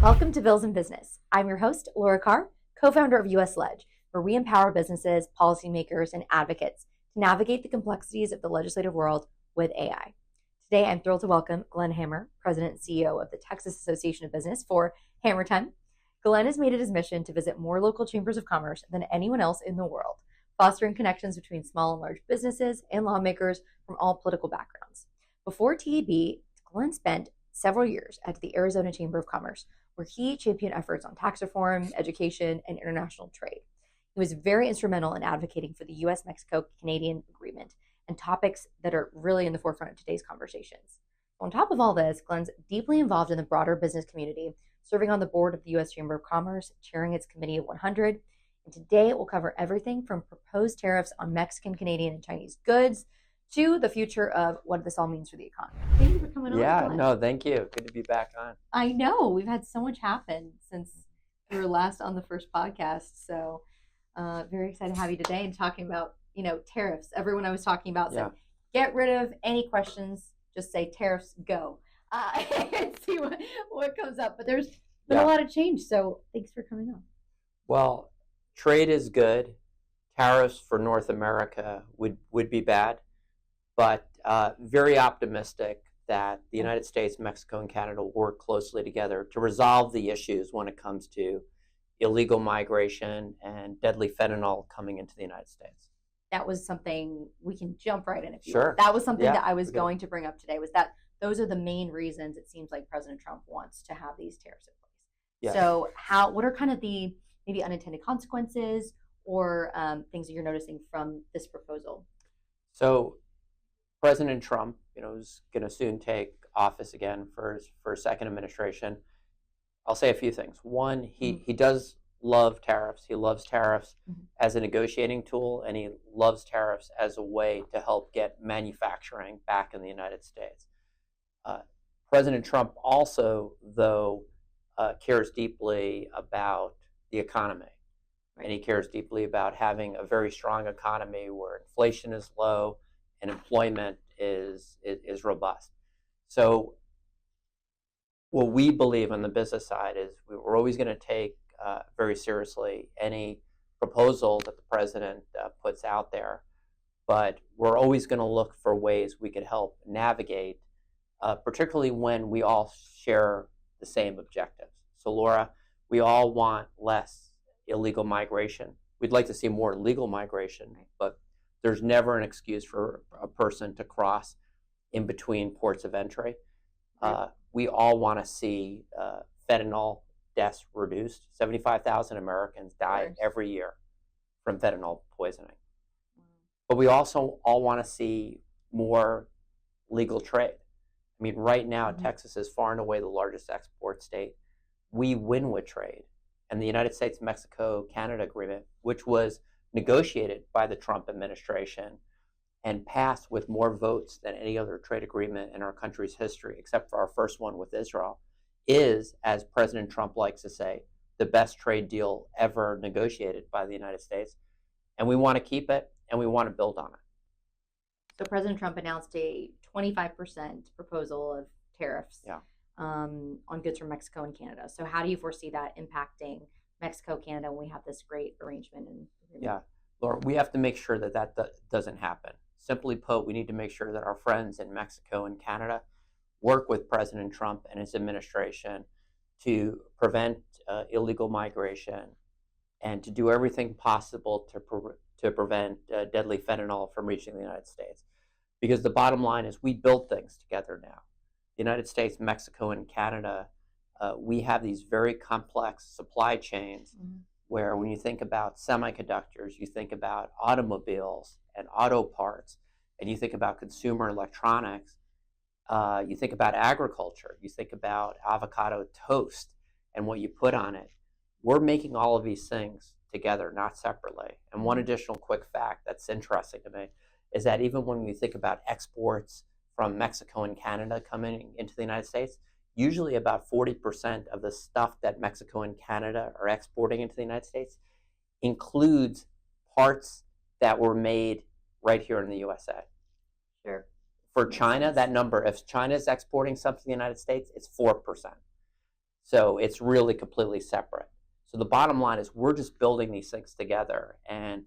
Welcome to Bills in Business. I'm your host, Laura Carr, co-founder of USLege, where we empower businesses, policymakers, and advocates to navigate the complexities of the legislative world with AI. Today, I'm thrilled to welcome Glenn Hammer, President and CEO of the Texas Association of Business, for Hammer Time. Glenn has made it his mission to visit more local chambers of commerce than anyone else in the world, fostering connections between small and large businesses and lawmakers from all political backgrounds. Before TAB, Glenn spent several years at the Arizona Chamber of Commerce, where he championed efforts on tax reform, education, and international trade. He was very instrumental in advocating for the US-Mexico-Canadian agreement and topics that are really in the forefront of today's conversations. On top of all this, Glenn's deeply involved in the broader business community, serving on the board of the U.S. Chamber of Commerce, chairing its Committee of 100. And today it will cover everything from proposed tariffs on Mexican, Canadian, and Chinese goods to the future of what this all means for the economy. Thank you for coming on. Yeah, Glenn. no, thank you. Good to be back on. I know. We've had so much happen since we were last on the first podcast. So very excited to have you today and talking about, tariffs. Everyone I was talking about said, get rid of any questions. Just say tariffs, go. And see what comes up. But there's been a lot of change. So thanks for coming on. Well, trade is good. Tariffs for North America would be bad. But very optimistic that the United States, Mexico, and Canada will work closely together to resolve the issues when it comes to illegal migration and deadly fentanyl coming into the United States. That was something we can jump right in if you Sure. want. That was something that I was going to bring up today, was that those are the main reasons it seems like President Trump wants to have these tariffs in place. Yes. So what are kind of the maybe unintended consequences or things that you're noticing from this proposal? So President Trump, is going to soon take office again for a second administration. I'll say a few things. One, he does love tariffs. He loves tariffs as a negotiating tool, and he loves tariffs as a way to help get manufacturing back in the United States. President Trump also, though, cares deeply about the economy. Right. And he cares deeply about having a very strong economy where inflation is low and employment is robust. So what we believe on the business side is we're always going to take very seriously any proposal that the president puts out there, but we're always going to look for ways we could help navigate, particularly when we all share the same objectives. So Laura, we all want less illegal migration. We'd like to see more legal migration, but there's never an excuse for a person to cross in between ports of entry. We all want to see fentanyl deaths reduced. 75,000 Americans die every year from fentanyl poisoning. But we also all want to see more legal trade. I mean, right now, Texas is far and away the largest export state. We win with trade. And the United States-Mexico-Canada agreement, which was negotiated by the Trump administration and passed with more votes than any other trade agreement in our country's history, except for our first one with Israel, is, as President Trump likes to say, the best trade deal ever negotiated by the United States. And we want to keep it, and we want to build on it. So President Trump announced a 25% proposal of tariffs on goods from Mexico and Canada. So how do you foresee that impacting Mexico, Canada, when we have this great arrangement? Laura, we have to make sure that doesn't happen. Simply put, we need to make sure that our friends in Mexico and Canada work with President Trump and his administration to prevent illegal migration and to do everything possible to prevent deadly fentanyl from reaching the United States. Because the bottom line is we build things together now. The United States, Mexico, and Canada, we have these very complex supply chains where when you think about semiconductors, you think about automobiles and auto parts, and you think about consumer electronics, you think about agriculture, you think about avocado toast and what you put on it. We're making all of these things together, not separately. And one additional quick fact that's interesting to me is that even when you think about exports from Mexico and Canada coming into the United States, usually about 40% of the stuff that Mexico and Canada are exporting into the United States includes parts that were made right here in the USA. Sure. For China, that number, if China is exporting something to the United States, it's 4%. So it's really completely separate. So the bottom line is we're just building these things together, and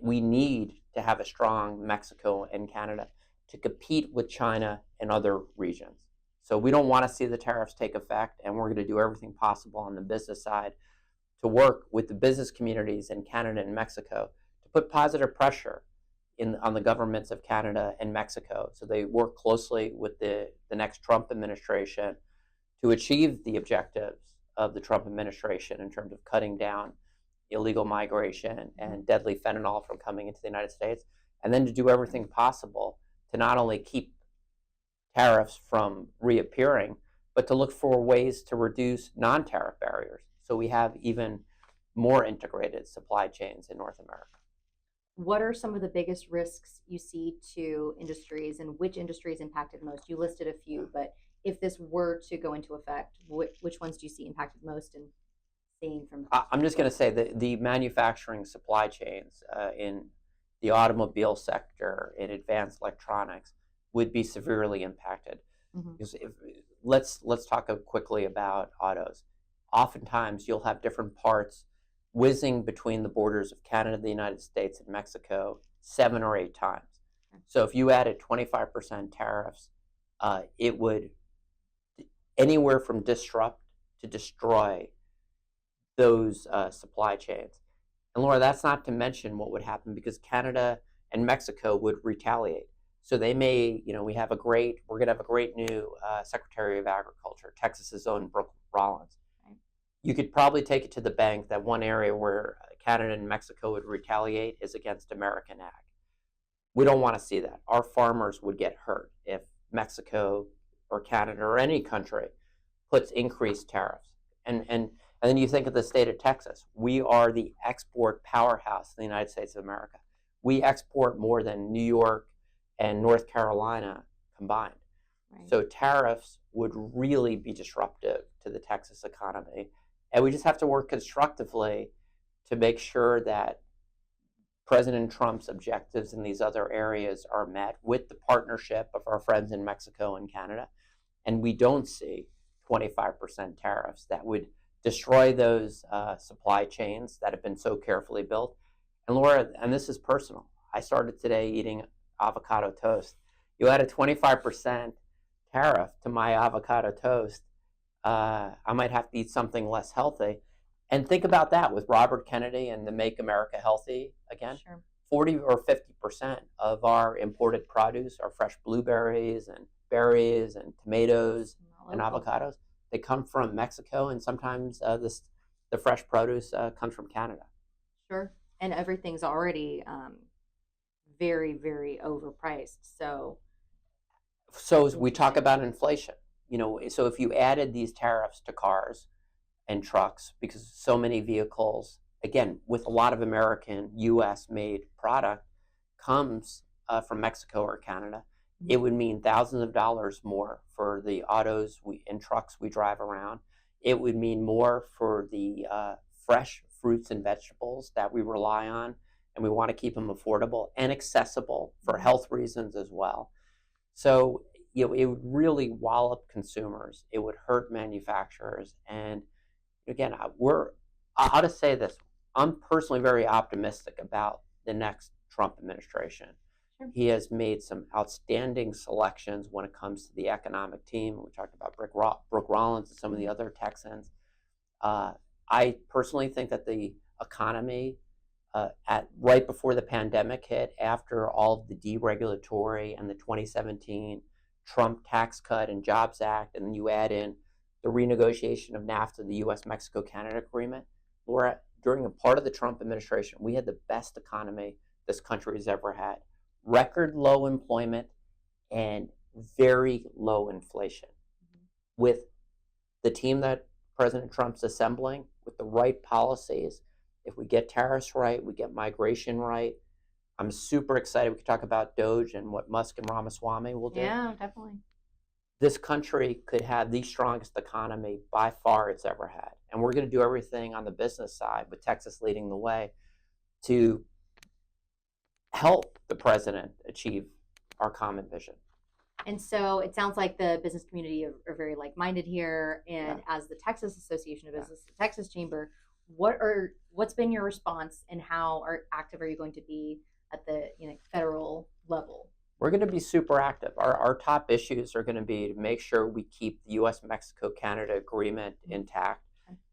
we need to have a strong Mexico and Canada to compete with China and other regions. So we don't want to see the tariffs take effect, and we're going to do everything possible on the business side to work with the business communities in Canada and Mexico to put positive pressure on the governments of Canada and Mexico, so they work closely with the next Trump administration to achieve the objectives of the Trump administration in terms of cutting down illegal migration and deadly fentanyl from coming into the United States, and then to do everything possible to not only keep tariffs from reappearing, but to look for ways to reduce non-tariff barriers so we have even more integrated supply chains in North America. What are some of the biggest risks you see to industries, and which industries impacted most? You listed a few, but if this were to go into effect, which ones do you see impacted most and seeing from? I'm just going to say that the manufacturing supply chains in the automobile sector, in advanced electronics, would be severely impacted. Because let's talk quickly about autos. Oftentimes, you'll have different parts whizzing between the borders of Canada, the United States, and Mexico 7 or 8 times. So if you added 25% tariffs, it would anywhere from disrupt to destroy those supply chains. And Laura, that's not to mention what would happen, because Canada and Mexico would retaliate. So they may, we're going to have a great new Secretary of Agriculture, Texas's own Brooke Rollins. You could probably take it to the bank that one area where Canada and Mexico would retaliate is against American ag. We don't want to see that. Our farmers would get hurt if Mexico or Canada or any country puts increased tariffs. And then you think of the state of Texas. We are the export powerhouse in the United States of America. We export more than New York and North Carolina combined. Right. So tariffs would really be disruptive to the Texas economy. And we just have to work constructively to make sure that President Trump's objectives in these other areas are met with the partnership of our friends in Mexico and Canada. And we don't see 25% tariffs that would destroy those supply chains that have been so carefully built. And Laura, and this is personal, I started today eating avocado toast. You add a 25% tariff to my avocado toast, I might have to eat something less healthy. And think about that with Robert Kennedy and the Make America Healthy again. Sure. 40 or 50% of our imported produce are fresh blueberries and berries and tomatoes and avocados. They come from Mexico, and sometimes the fresh produce comes from Canada. Sure. And everything's already very, very overpriced. So as we talk about inflation, so if you added these tariffs to cars and trucks, because so many vehicles, again, with a lot of American U.S.-made product, comes from Mexico or Canada, it would mean thousands of dollars more for the autos and trucks we drive around. It would mean more for the fresh fruits and vegetables that we rely on, and we want to keep them affordable and accessible for health reasons as well. So it would really wallop consumers. It would hurt manufacturers. And again, I'll just say this. I'm personally very optimistic about the next Trump administration. Sure. He has made some outstanding selections when it comes to the economic team. We talked about Brooke Rollins and some of the other Texans. I personally think that the economy, right before the pandemic hit, after all of the deregulatory and the 2017 Trump tax cut and Jobs Act, and then you add in the renegotiation of NAFTA, the U.S.-Mexico-Canada agreement, Laura, during a part of the Trump administration, we had the best economy this country has ever had. Record low employment and very low inflation. With the team that President Trump's assembling, with the right policies, if we get tariffs right, we get migration right, I'm super excited. We could talk about DOGE and what Musk and Ramaswamy will do. Yeah, definitely. This country could have the strongest economy by far it's ever had. And we're going to do everything on the business side, with Texas leading the way, to help the president achieve our common vision. And so it sounds like the business community are very like-minded here. And as the Texas Association of Business, the Texas Chamber, what's been your response, and how active are you going to be at the federal level? We're going to be super active. Our top issues are going to be to make sure we keep the US-Mexico-Canada agreement intact.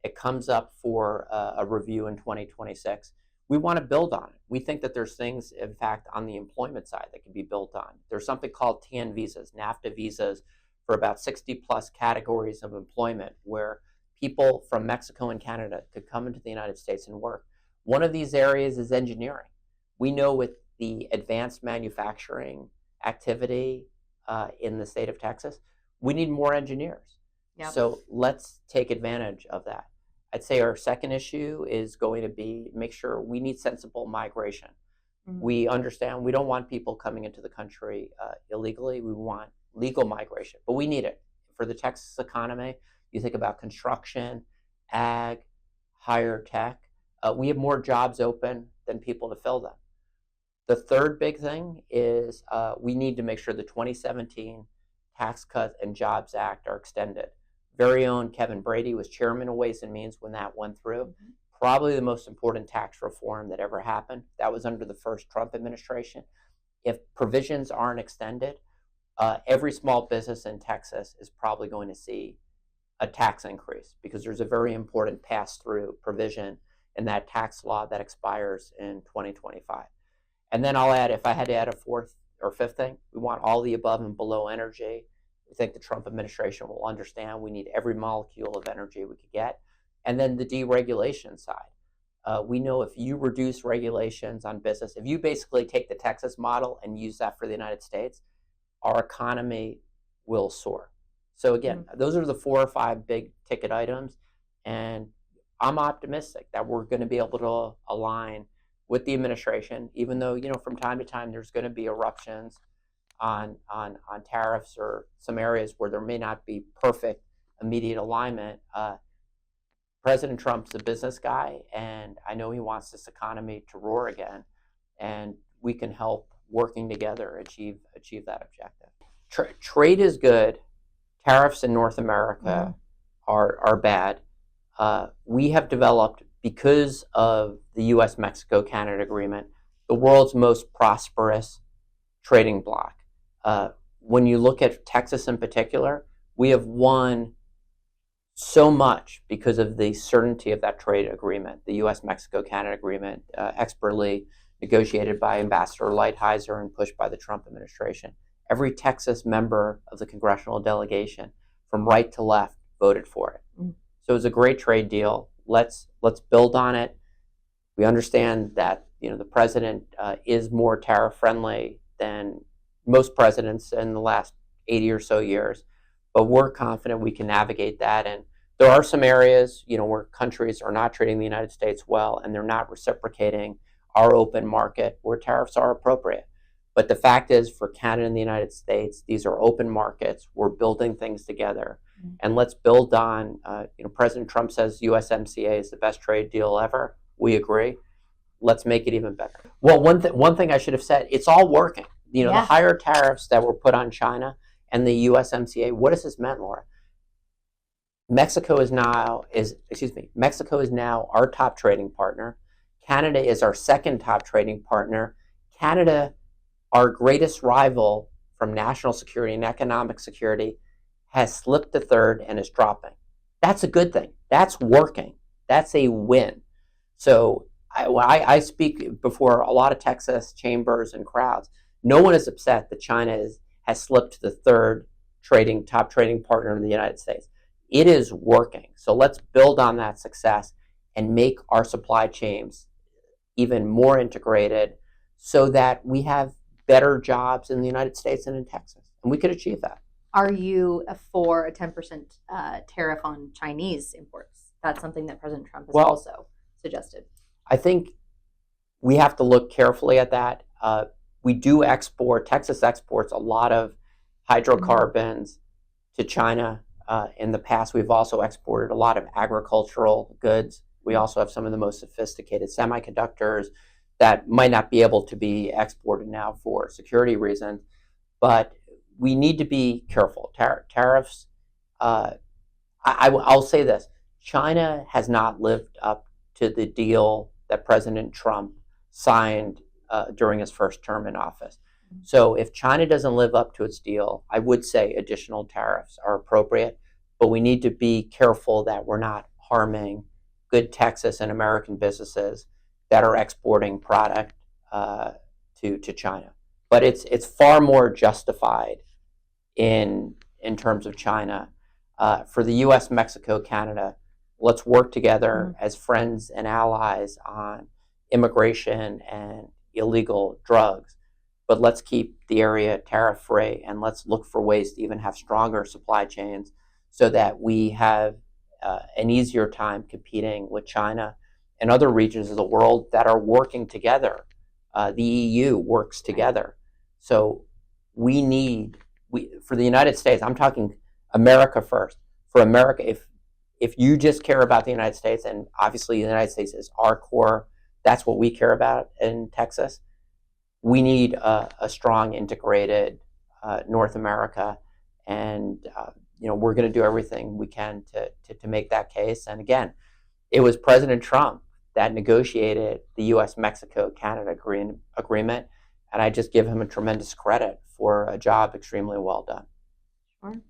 It comes up for a review in 2026. We want to build on it. We think that there's things, in fact, on the employment side that can be built on. There's something called TN visas, NAFTA visas, for about 60 plus categories of employment where people from Mexico and Canada could come into the United States and work. One of these areas is engineering. We know with the advanced manufacturing activity in the state of Texas, we need more engineers. Yep. So let's take advantage of that. I'd say our second issue is going to be make sure we need sensible migration. Mm-hmm. We understand we don't want people coming into the country illegally. We want legal migration, but we need it. For the Texas economy, you think about construction, ag, higher tech. We have more jobs open than people to fill them. The third big thing is we need to make sure the 2017 Tax Cuts and Jobs Act are extended. Very own Kevin Brady was chairman of Ways and Means when that went through. Mm-hmm. Probably the most important tax reform that ever happened. That was under the first Trump administration. If provisions aren't extended, every small business in Texas is probably going to see a tax increase because there's a very important pass-through provision in that tax law that expires in 2025. And then I'll add, if I had to add a fourth or fifth thing, we want all the above and below energy. We think the Trump administration will understand we need every molecule of energy we could get. And then the deregulation side. We know if you reduce regulations on business, if you basically take the Texas model and use that for the United States, our economy will soar. So again, those are the 4 or 5 big ticket items. And I'm optimistic that we're going to be able to align with the administration, even though, from time to time, there's going to be eruptions on tariffs or some areas where there may not be perfect immediate alignment. President Trump's a business guy, and I know he wants this economy to roar again, and we can help working together achieve that objective. Trade is good. Tariffs in North America are bad. We have developed, because of the US-Mexico-Canada agreement, the world's most prosperous trading bloc. When you look at Texas in particular, we have won so much because of the certainty of that trade agreement, the US-Mexico-Canada agreement, expertly negotiated by Ambassador Lighthizer and pushed by the Trump administration. Every Texas member of the congressional delegation, from right to left, voted for it. So it was a great trade deal. Let's build on it. We understand that the president is more tariff friendly than most presidents in the last 80 or so years, but we're confident we can navigate that. And there are some areas where countries are not treating the United States well, and they're not reciprocating our open market where tariffs are appropriate. But the fact is, for Canada and the United States, these are open markets. We're building things together. And let's build on, President Trump says USMCA is the best trade deal ever. We agree. Let's make it even better. Well, one thing I should have said, it's all working. The higher tariffs that were put on China and the USMCA, what has this meant, Laura? Mexico is now our top trading partner. Canada is our second top trading partner. Canada, our greatest rival from national security and economic security, has slipped to third and is dropping. That's a good thing. That's working. That's a win. So I speak before a lot of Texas chambers and crowds. No one is upset that China has slipped to the third top trading partner in the United States. It is working. So let's build on that success and make our supply chains even more integrated so that we have better jobs in the United States and in Texas. And we could achieve that. Are you for a 10% tariff on Chinese imports? That's something that President Trump has also suggested. I think we have to look carefully at that. We do export, Texas exports a lot of hydrocarbons to China. In the past, we've also exported a lot of agricultural goods. We also have some of the most sophisticated semiconductors that might not be able to be exported now for security reasons. But we need to be careful. Tariffs. I'll say this: China has not lived up to the deal that President Trump signed during his first term in office. So if China doesn't live up to its deal, I would say additional tariffs are appropriate, but we need to be careful that we're not harming good Texas and American businesses that are exporting product to China. But it's far more justified in terms of China. For the U.S., Mexico, Canada, let's work together as friends and allies on immigration and illegal drugs. But let's keep the area tariff free, and let's look for ways to even have stronger supply chains so that we have an easier time competing with China and other regions of the world that are working together. The EU works together. So for the United States, I'm talking America first. For America, if you just care about the United States, and obviously the United States is our core, that's what we care about in Texas. We need a strong, integrated North America, and we're going to do everything we can to make that case. And again, it was President Trump that negotiated the U.S.-Mexico-Canada agreement, and I just give him a tremendous credit for a job extremely well done. Sure.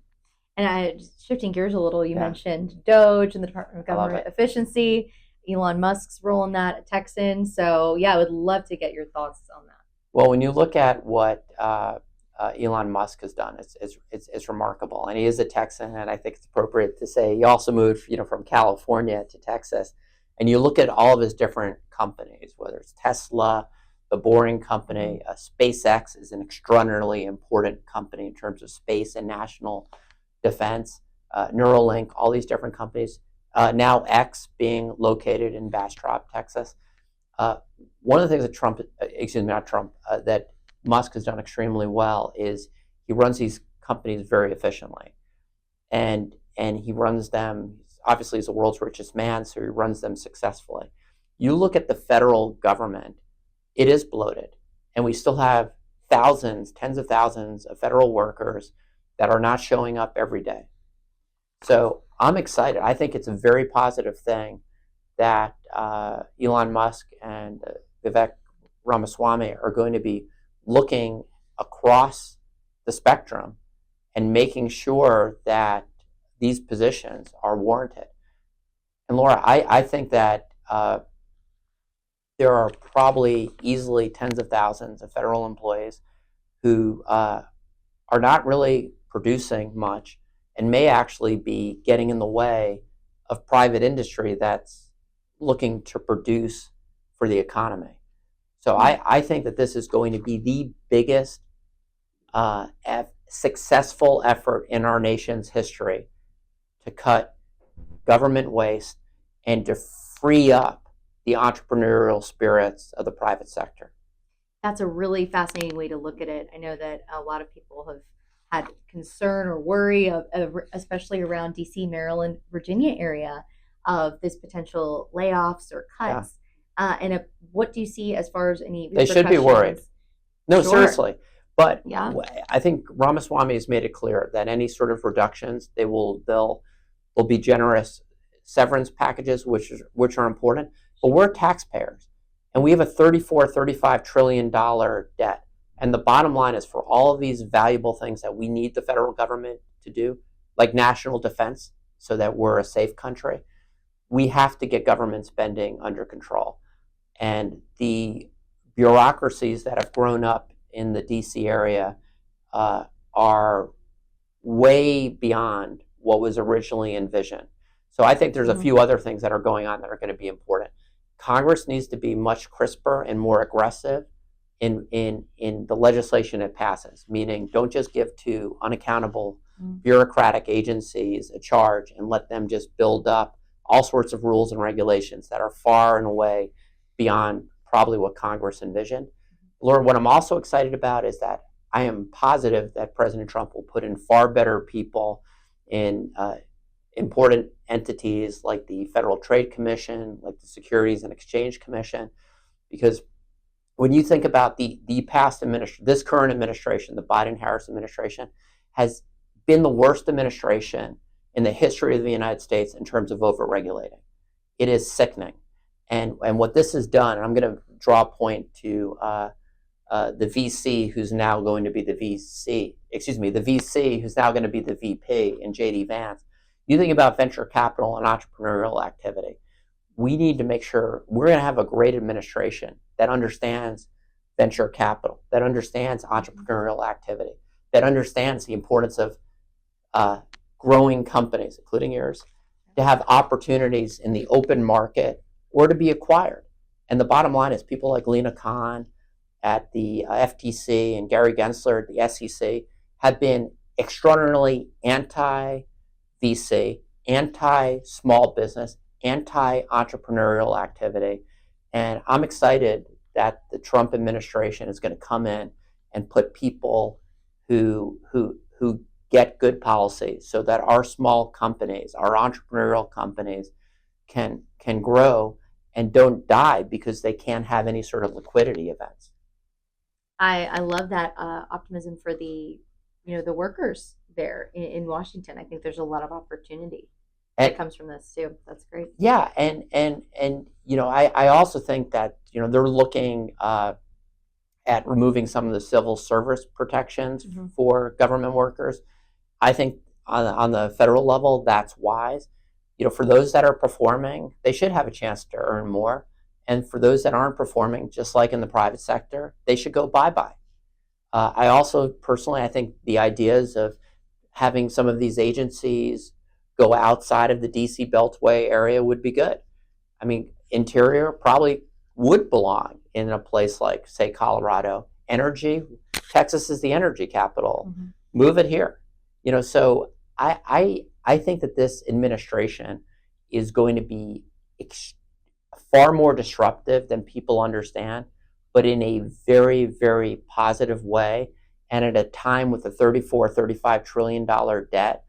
And shifting gears a little, you mentioned DOGE and the Department of Government Efficiency, Elon Musk's role in that, a Texan. So I would love to get your thoughts on that. Well, when you look at what Elon Musk has done, it's remarkable, and he is a Texan, and I think it's appropriate to say he also moved, from California to Texas. And you look at all of his different companies, whether it's Tesla, the Boring Company, SpaceX is an extraordinarily important company in terms of space and national defense, Neuralink, all these different companies. Now X being located in Bastrop, Texas. One of the things that that Musk has done extremely well is he runs these companies very efficiently, and he runs them. Obviously, he's the world's richest man, so he runs them successfully. You look at the federal government; it is bloated, and we still have thousands, tens of thousands of federal workers that are not showing up every day. So I'm excited. I think it's a very positive thing that Elon Musk and Vivek Ramaswamy are going to be looking across the spectrum and making sure that these positions are warranted. And Laura, I think that there are probably easily tens of thousands of federal employees who are not really producing much and may actually be getting in the way of private industry that's looking to produce for the economy. So I think that this is going to be the biggest successful effort in our nation's history to cut government waste and to free up the entrepreneurial spirits of the private sector. That's a really fascinating way to look at it. I know that a lot of people have had concern or worry of especially around DC, Maryland, Virginia area, of this potential layoffs or cuts. And what do you see as far as any repercussions? They should be worried. No, Sure. seriously. But I think Ramaswamy has made it clear that any sort of reductions, they'll be generous severance packages, which are important. But we're taxpayers, and we have a $34-35 trillion debt. And the bottom line is, for all of these valuable things that we need the federal government to do, like national defense, so that we're a safe country, we have to get government spending under control. And the bureaucracies that have grown up in the DC area are way beyond what was originally envisioned. So I think there's a few other things that are going on that are going to be important. Congress needs to be much crisper and more aggressive in the legislation it passes, meaning don't just give to unaccountable bureaucratic agencies a charge and let them just build up all sorts of rules and regulations that are far and away beyond probably what Congress envisioned. Laura, what I'm also excited about is that I am positive that President Trump will put in far better people in important entities like the Federal Trade Commission, like the Securities and Exchange Commission, because when you think about the past administration, this current administration, the Biden-Harris administration, has been the worst administration in the history of the United States in terms of overregulating. It is sickening. And what this has done, and I'm going to draw a point to the VC who's now going to be the VC who's now going to be the VP in J.D. Vance. You think about venture capital and entrepreneurial activity. We need to make sure we're going to have a great administration that understands venture capital, that understands entrepreneurial activity, that understands the importance of growing companies, including yours, to have opportunities in the open market or to be acquired. And the bottom line is people like Lena Khan at the FTC and Gary Gensler at the SEC have been extraordinarily anti-VC, anti-small business, anti-entrepreneurial activity. And I'm excited that the Trump administration is going to come in and put people who get good policy so that our small companies, our entrepreneurial companies can grow and don't die because they can't have any sort of liquidity events. I love that optimism for the workers there in Washington. I think there's a lot of opportunity that comes from this too. That's great. Yeah, and I also think that they're looking at removing some of the civil service protections for government workers. I think on the federal level, that's wise. For those that are performing, they should have a chance to earn more. And for those that aren't performing, just like in the private sector, they should go bye-bye. I also, personally, I think the ideas of having some of these agencies go outside of the DC Beltway area would be good. I mean, Interior probably would belong in a place like, say, Colorado. Energy, Texas is the energy capital. Move it here. So I think that this administration is going to be far more disruptive than people understand, but in a very, very positive way. And at a time with a $34-35 trillion debt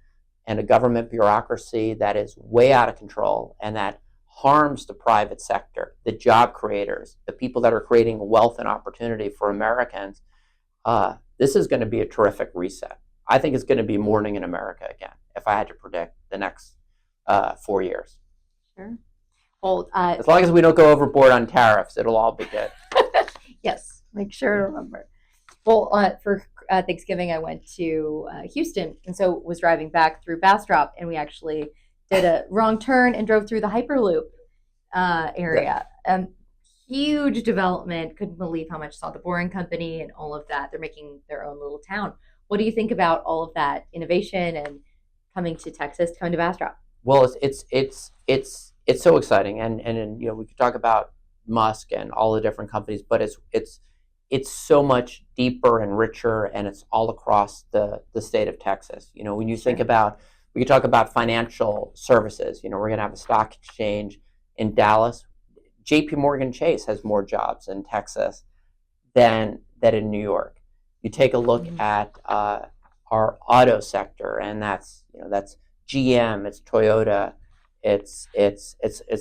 and a government bureaucracy that is way out of control and that harms the private sector, the job creators, the people that are creating wealth and opportunity for Americans, this is going to be a terrific reset. I think it's going to be morning in America again, if I had to predict the next 4 years. Sure. Well, as long as we don't go overboard on tariffs, it'll all be good. Yes, make sure to remember. Well, for Thanksgiving, I went to Houston, and so was driving back through Bastrop, and we actually did a wrong turn and drove through the Hyperloop area. Huge development. Couldn't believe how much saw the Boring Company and all of that. They're making their own little town. What do you think about all of that innovation and coming to Texas, coming to Bastrop? Well, it's so exciting, and we could talk about Musk and all the different companies, but it's so much deeper and richer, and it's all across the state of Texas. When you think about, we could talk about financial services. We're going to have a stock exchange in Dallas. J.P. Morgan Chase has more jobs in Texas than in New York. You take a look at our auto sector, and that's GM, it's Toyota, it's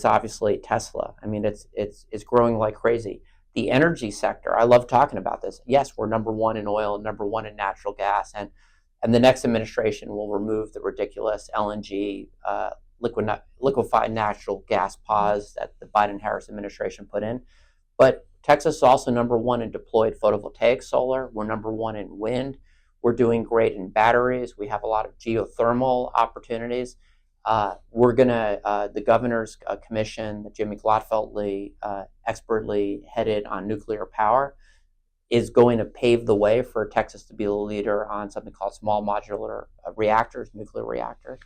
obviously Tesla. I mean, it's growing like crazy. The energy sector, I love talking about this. Yes, we're number one in oil, number one in natural gas, and the next administration will remove the ridiculous LNG, liquefied natural gas pause that the Biden-Harris administration put in. But Texas is also number one in deployed photovoltaic solar. We're number one in wind. We're doing great in batteries. We have a lot of geothermal opportunities. The governor's commission that Jimmy Glotfeldt expertly headed on nuclear power is going to pave the way for Texas to be a leader on something called small modular reactors, nuclear reactors.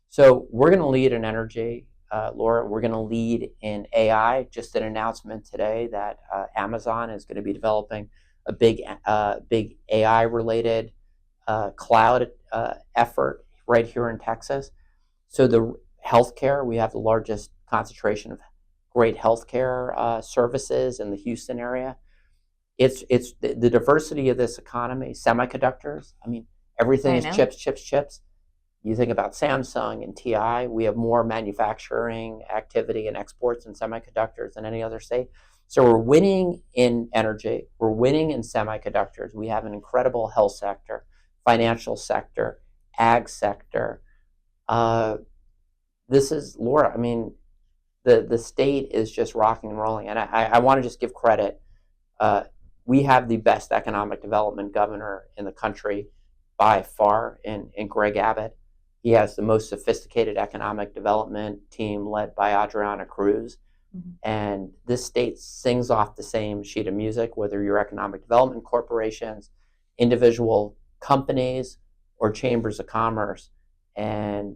So we're going to lead in energy, Laura. We're going to lead in AI. Just an announcement today that Amazon is going to be developing a big AI-related cloud effort right here in Texas. So the healthcare, we have the largest concentration of great healthcare services in the Houston area. It's the diversity of this economy, semiconductors. I mean, everything is chips. You think about Samsung and TI, we have more manufacturing activity and exports in semiconductors than any other state. So we're winning in energy, we're winning in semiconductors, we have an incredible health sector, financial sector, ag sector. This is, Laura, I mean, the state is just rocking and rolling. And I want to just give credit. We have the best economic development governor in the country by far in Greg Abbott. He has the most sophisticated economic development team led by Adriana Cruz. Mm-hmm. And this state sings off the same sheet of music, whether you're economic development corporations, individual companies, or chambers of commerce. And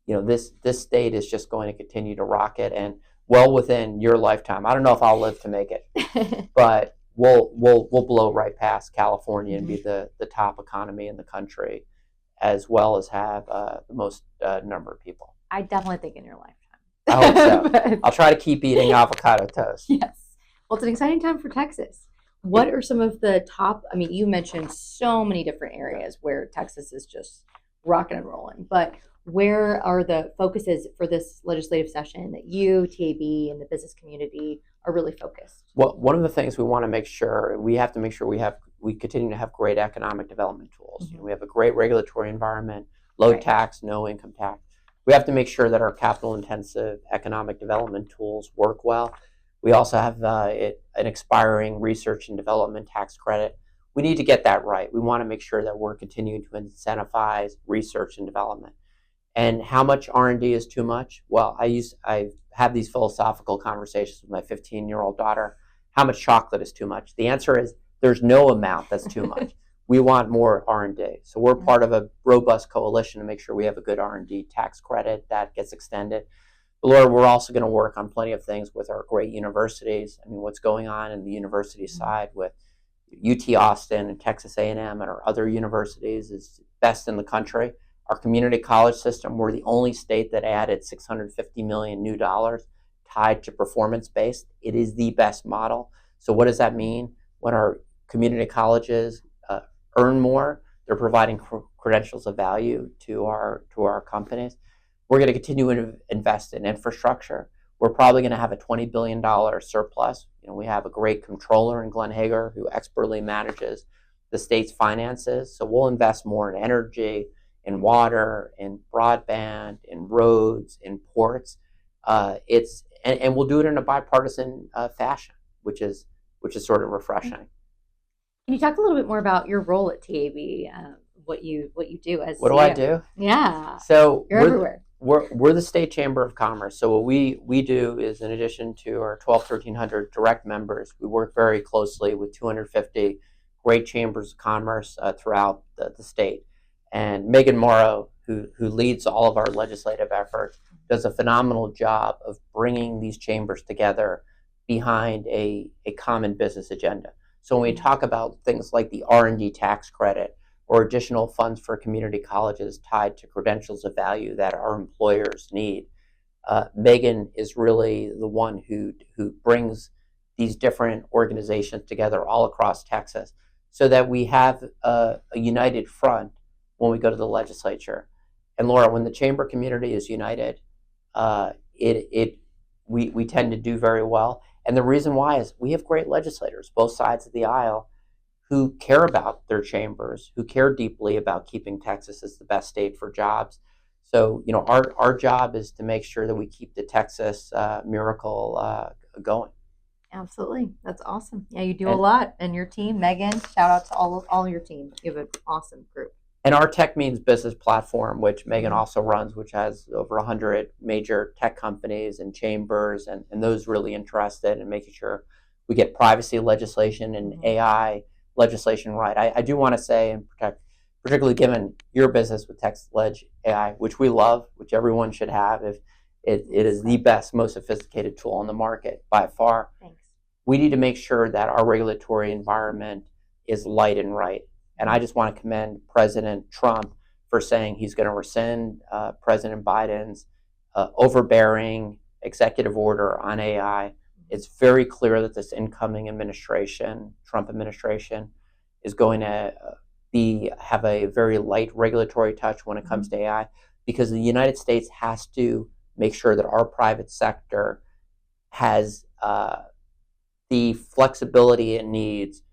this state is just going to continue to rock it, and well within your lifetime. I don't know if I'll live to make it, but we'll blow right past California and be the top economy in the country, as well as have the most number of people. I definitely think in your lifetime. I hope so. But I'll try to keep eating avocado toast. Yes. Well, it's an exciting time for Texas. What are some of the top, I mean, you mentioned so many different areas where Texas is just rocking and rolling, but where are the focuses for this legislative session that you, TAB, and the business community are really focused? Well, one of the things we want to make sure, we continue to have great economic development tools. Mm-hmm. We have a great regulatory environment, low tax, no income tax. We have to make sure that our capital-intensive economic development tools work well. We also have an expiring research and development tax credit. We need to get that right. We want to make sure that we're continuing to incentivize research and development. And how much R&D is too much? Well, I have these philosophical conversations with my 15-year-old daughter. How much chocolate is too much? The answer is there's no amount that's too much. We want more R&D. So we're part of a robust coalition to make sure we have a good R&D tax credit that gets extended. But Laura, we're also going to work on plenty of things with our great universities. I mean, what's going on in the university side with UT Austin and Texas A&M and our other universities is best in the country. Our community college system, we're the only state that added $650 million new dollars tied to performance-based. It is the best model. So what does that mean? When our community colleges earn more, they're providing credentials of value to our companies. We're going to continue to invest in infrastructure. We're probably going to have a $20 billion surplus. We have a great controller in Glenn Hager who expertly manages the state's finances. So we'll invest more in energy, in water, in broadband, in roads, in ports. And we'll do it in a bipartisan fashion, which is sort of refreshing. Can you talk a little bit more about your role at TAB? What you do as what CEO? Do I do? Yeah. So you're everywhere. We're the State Chamber of Commerce. So what we do is, in addition to our 1,100 direct members, we work very closely with 250 great chambers of commerce throughout the state. And Megan Morrow, who leads all of our legislative efforts, does a phenomenal job of bringing these chambers together behind a common business agenda. So when we talk about things like the R&D tax credit or additional funds for community colleges tied to credentials of value that our employers need, Megan is really the one who brings these different organizations together all across Texas so that we have a united front when we go to the legislature. And Laura, when the chamber community is united, we tend to do very well. And the reason why is we have great legislators, both sides of the aisle, who care about their chambers, who care deeply about keeping Texas as the best state for jobs. So, our job is to make sure that we keep the Texas miracle going. Absolutely. That's awesome. Yeah, you do a lot. And your team, Megan, shout out to all your team. You have an awesome group. And our Tech Means Business platform, which Megan also runs, which has over 100 major tech companies and chambers, and those really interested in making sure we get privacy legislation and AI legislation right. I do want to say, and particularly given your business with TXLege AI, which we love, which everyone should have, if it is the best, most sophisticated tool on the market by far. Thanks. We need to make sure that our regulatory environment is light and right. And I just want to commend President Trump for saying he's going to rescind President Biden's overbearing executive order on AI. It's very clear that this incoming administration, Trump administration, is going to have a very light regulatory touch when it comes to AI, because the United States has to make sure that our private sector has the flexibility it needs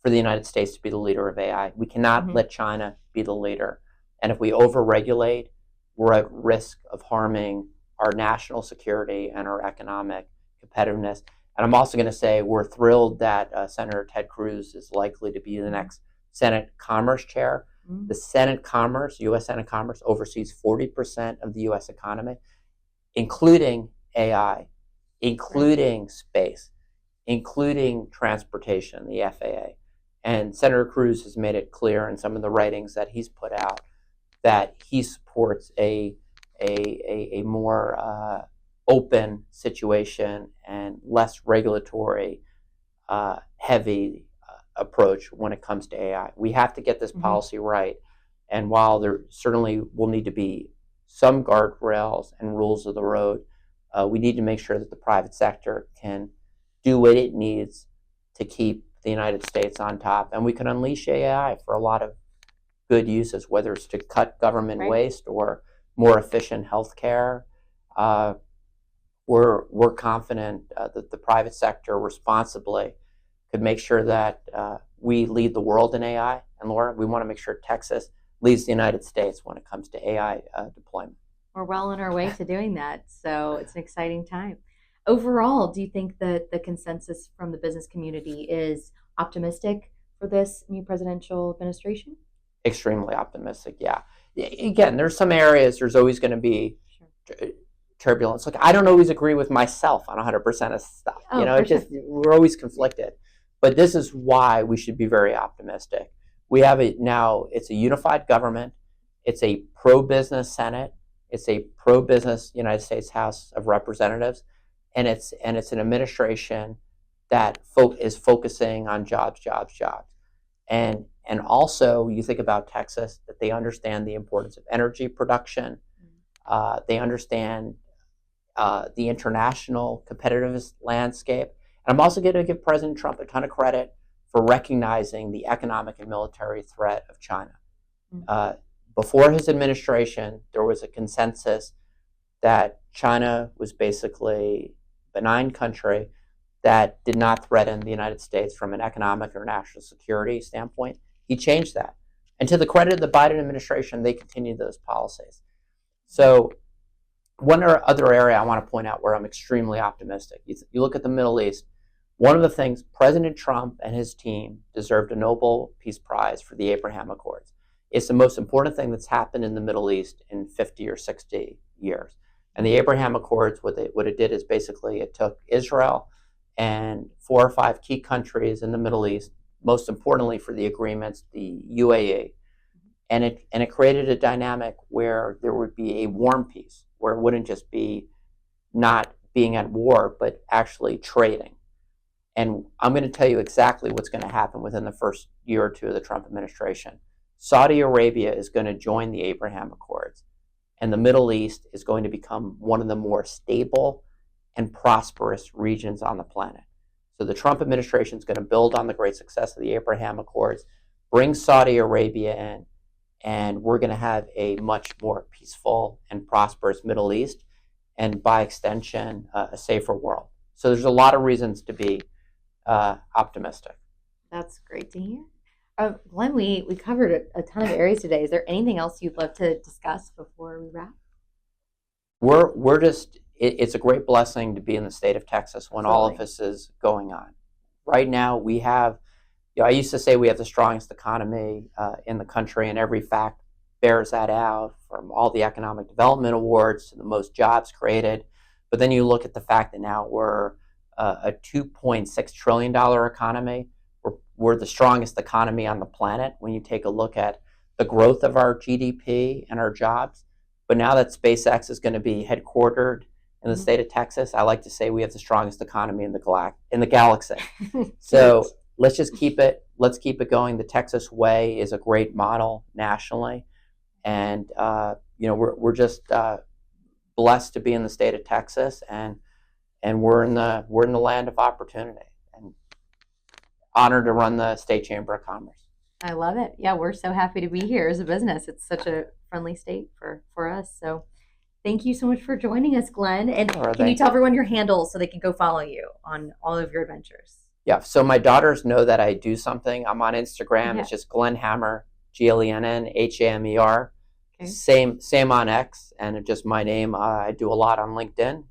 for the United States to be the leader of AI. We cannot let China be the leader. And if we overregulate, we're at risk of harming our national security and our economic competitiveness. And I'm also going to say we're thrilled that Senator Ted Cruz is likely to be the next Senate Commerce Chair. The Senate Commerce, U.S. Senate Commerce, oversees 40% of the U.S. economy, including AI, including space, including transportation, the FAA. And Senator Cruz has made it clear in some of the writings that he's put out that he supports a more open situation and less regulatory heavy approach when it comes to AI. We have to get this policy right. And while there certainly will need to be some guardrails and rules of the road, we need to make sure that the private sector can do what it needs to keep the United States on top. And we can unleash AI for a lot of good uses, whether it's to cut government waste or more efficient healthcare. We're confident that the private sector responsibly could make sure that we lead the world in AI. And Laura, we want to make sure Texas leads the United States when it comes to AI deployment. We're well on our way to doing that, so it's an exciting time. Overall, do you think that the consensus from the business community is optimistic for this new presidential administration? Extremely optimistic, yeah. Again, there's some areas there's always going to be turbulence. Look, I don't always agree with myself on 100% of stuff. We're always conflicted. But this is why we should be very optimistic. We have it now. It's a unified government. It's a pro-business Senate. It's a pro-business United States House of Representatives, and it's an administration that is focusing on jobs. And also, you think about Texas, that they understand the importance of energy production. They understand the international competitive landscape. And I'm also going to give President Trump a ton of credit for recognizing the economic and military threat of China. Before his administration, there was a consensus that China was basically a benign country that did not threaten the United States from an economic or national security standpoint. He changed that. And to the credit of the Biden administration, they continued those policies. So one other area I want to point out where I'm extremely optimistic, you look at the Middle East, one of the things President Trump and his team deserved a Nobel Peace Prize for the Abraham Accords. It's the most important thing that's happened in the Middle East in 50 or 60 years. And the Abraham Accords, what it did is basically it took Israel and 4 or 5 key countries in the Middle East, most importantly for the agreements, the UAE, and it created a dynamic where there would be a warm peace, where it wouldn't just be not being at war, but actually trading. And I'm going to tell you exactly what's going to happen within the first year or two of the Trump administration. Saudi Arabia is going to join the Abraham Accords, and the Middle East is going to become one of the more stable and prosperous regions on the planet. So the Trump administration is going to build on the great success of the Abraham Accords, bring Saudi Arabia in, and we're going to have a much more peaceful and prosperous Middle East, and by extension, a safer world. So there's a lot of reasons to be optimistic. That's great to hear. Glenn, we covered a ton of areas today. Is there anything else you'd love to discuss before we wrap? We're just, it's a great blessing to be in the state of Texas when all of this is going on. Right now, we have, I used to say we have the strongest economy in the country, and every fact bears that out, from all the economic development awards to the most jobs created. But then you look at the fact that now we're a $2.6 trillion economy. We're the strongest economy on the planet when you take a look at the growth of our GDP and our jobs. But now that SpaceX is going to be headquartered in the state of Texas, I like to say we have the strongest economy in the galaxy. So let's just keep it. Let's keep it going. The Texas way is a great model nationally, and we're just blessed to be in the state of Texas, and we're in the land of opportunity. And honored to run the State Chamber of Commerce. I love it. Yeah, we're so happy to be here as a business. It's such a friendly state for us. So thank you so much for joining us, Glenn. And can you tell everyone your handles so they can go follow you on all of your adventures? Yeah. So my daughters know that I do something. I'm on Instagram. Yeah. It's just Glenn Hammer, GLENNHAMER. Okay. Same on X, and it's just my name. I do a lot on LinkedIn.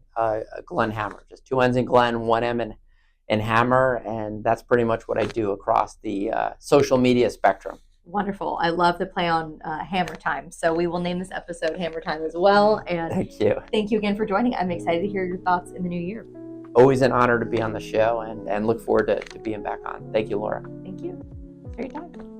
Glenn Hammer, just 2 N's in Glenn, 1 M in Hammer, and that's pretty much what I do across the social media spectrum. Wonderful. I love the play on Hammer Time. So we will name this episode Hammer Time as well. And Thank you. Thank you again for joining. I'm excited to hear your thoughts in the new year. Always an honor to be on the show, and look forward to being back on. Thank you, Laura. Thank you for your time.